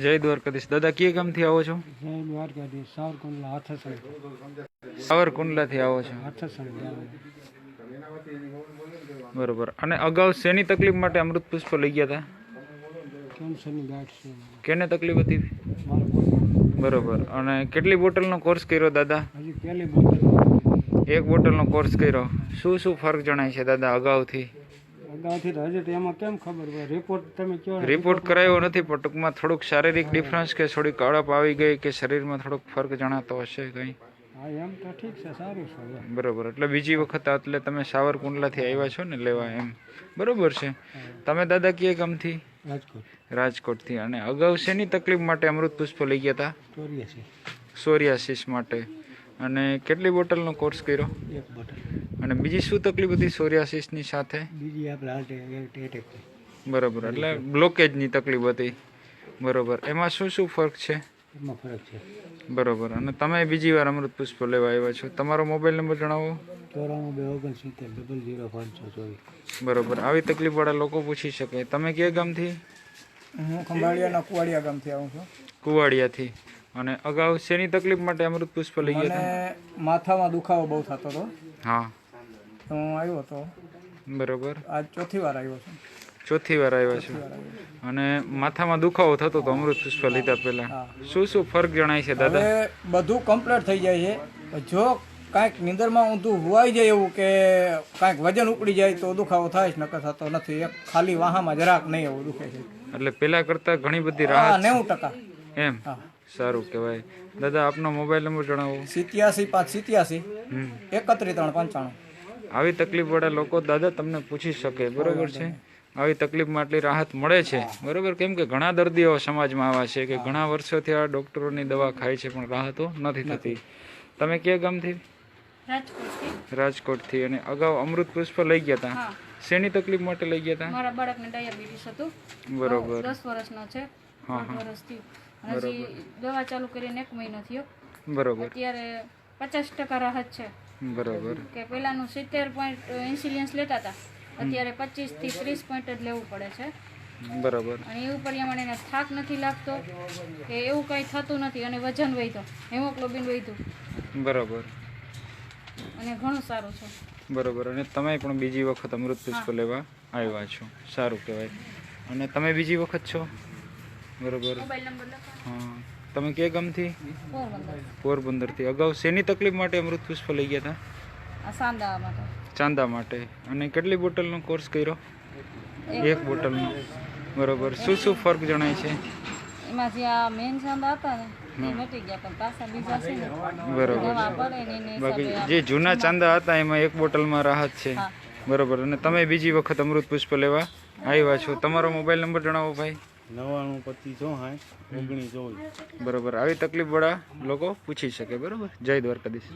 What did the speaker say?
જય દ્વારકાધીશ. દાદા કયા ગામથી આવો છો? જય દ્વારકાધીશ. સાવરકુંડલા હાથસણ. સાવરકુંડલાથી આવો છો? હાથસણ ગામ. બરોબર. અને અગાઉ શેની તકલીફ માટે અમૃત પુષ્પ લઈ ગયા હતા? કેન્સરની ગાંઠ છે. કેને તકલીફ હતી? મારો કોઈ બરોબર. અને કેટલી બોટલનો કોર્સ કર્યો દાદા? હજી પહેલી બોટલ. એક બોટલનો કોર્સ કર્યો. શું શું ફરક જણાય છે દાદા અગાઉથી? અગાઉથી તો હજી તો એમાં કેમ ખબર હોય? રિપોર્ટ તમે કહો. રિપોર્ટ કરાયો નથી, પણ ટૂંકમાં થોડુંક શારીરિક ડિફરન્સ કે થોડીક કળપ આવી ગઈ કે શરીરમાં થોડોક ફરક જણાતો હશે કંઈ? હા એમ તો ઠીક છે, સારું છે. બરોબર. એટલે બીજી વખત એટલે તમે સાવરકુંડલાથી આવ્યા છો ને લેવા એમ? બરોબર છે. તમે દાદા કયા ગામથી? રાજકોટ. રાજકોટથી. અને અગાઉ શેની તકલીફ માટે અમૃત પુષ્પ લઈ ગયા હતા? સોરિયાસિસ માટે. અને કેટલી બોટલનો કોર્સ કર્યો? એક બોટલ. અને બીજી શું તકલીફ હતી સોરિયાસિસની સાથે? બીજી આપણે હાર્ટ એટેક. બરોબર. એટલે બ્લોકેજની તકલીફ હતી. બરોબર. એમાં શું શું ફરક છે? એમાં ફરક છે. બરોબર. અને તમે બીજી વાર અમૃત પુષ્પ લેવા આવ્યા છો. તમારો મોબાઈલ નંબર જણાવો. 94 2 69 00 524. બરોબર. આવી તકલીફવાળા લોકો પૂછી શકે. તમે કયા ગામથી? હું ખંભાળિયાના કુવાડિયા ગામથી આવું છું. કુવાડિયાથી. અને અગાઉ શેની તકલીફ માટે અમૃત પુષ્પ લઈ ગયા હતા? મને માથામાં દુખાવો બહુ થતો હતો. હા. તો હું આવ્યો હતો. બરોબર. આજ ચોથી વાર આવ્યો છું. ચોથી વાર આવ્યા છો. અને માથામાં દુખાવો થતો તો અમૃત પુષ્પ લીધા પહેલા. શું શું ફરક જણાય છે દાદા? હવે બધું કમ્પ્લીટ થઈ જાય છે. જો કાંઈક નીંદરમાં ઊંધું હુવાઈ જાય એવું કે કાંઈક વજન ઉપડી જાય તો દુખાવો થાય જ, નકર થતો નથી. એક ખાલી વાહામાં જરાક નહીં એવું દુખે છે. એટલે પેલા કરતા ઘણી બધી રાહત. 90%. એમ? સારું કહેવાય. દાદા આપનો મોબાઈલ નંબર જણાવો. 87 587 31 395. આવી તકલીફવાળા લોકો દાદા તમને પૂછી શકે. બરોબર છે. આવી તકલીફમાં આટલી રાહત મળે છે. બરોબર. કેમ કે ઘણા દર્દીઓ સમાજમાં આવા છે કે ઘણા વર્ષોથી આ ડૉક્ટરોની દવા ખાય છે પણ રાહતો નથી થતી. તમે કયા ગામથી? રાજકોટથી. અને અગાઉ અમૃત પુષ્પ લઈ ગયા હતા. શેની તકલીફ માટે લઈ ગયા હતા? મારા બાળકને ડાયાબિટીસ હતું. બરોબર. 10 વર્ષનો છે. 8 વર્ષથી. હજી દવા ચાલુ કરીને 1 મહિનો થયો. બરોબર. અત્યારે 50% રાહત છે. બરોબર. કે પહેલાનું 70 પોઈન્ટ ઇન્સ્યુલિન્સ લેતા હતા, અત્યારે 25 થી 30 પોઈન્ટ જ લેવું પડે છે. બરોબર. અને એવું પરિમાણે એને થાક નથી લાગતો કે એવું કંઈ થતું નથી. અને વજન વધ્યો, હેમોગ્લોબિન વધ્યું. બરોબર. અને ઘણું સારું છે. બરોબર. અને તમે પણ બીજી વખત અમૃત પુષ્પ લેવા આવ્યા છો. સારું કહેવાય. અને તમે બીજી વખત છો? બરોબર. મોબાઈલ નંબર લખો. હા. તમે કયા ગામથી? પોરબંદર. પોરબંદરથી. અગાઉ શેની તકલીફ માટે અમૃત પુષ્પ લઈ ગયા હતા? આ સાંદા માટે. ચાંદા માટે. અને કેટલી બોટલનો કોર્સ કર્યો? એક બોટલનો. બરોબર. શું શું ફરક જણાય છે? એમાં જે આ મેન સાંદા હતા ને એ મટી ગયા, પણ પાછા બીજા છે ને બરોબર. દવા પડે ને એને બાકી હિસાબે જે જૂના ચાંદા હતા એમાં એક બોટલમાં રાહત છે. બરોબર. અને તમે બીજી વખત અમૃત પુષ્પ લેવા આવ્યા છો. તમારો મોબાઈલ નંબર જણાવો ભાઈ. 99 25 64 19 24. બરોબર. આવી તકલીફ વાળા લોકો પૂછી શકે. બરોબર. જય દ્વારકાધીશ.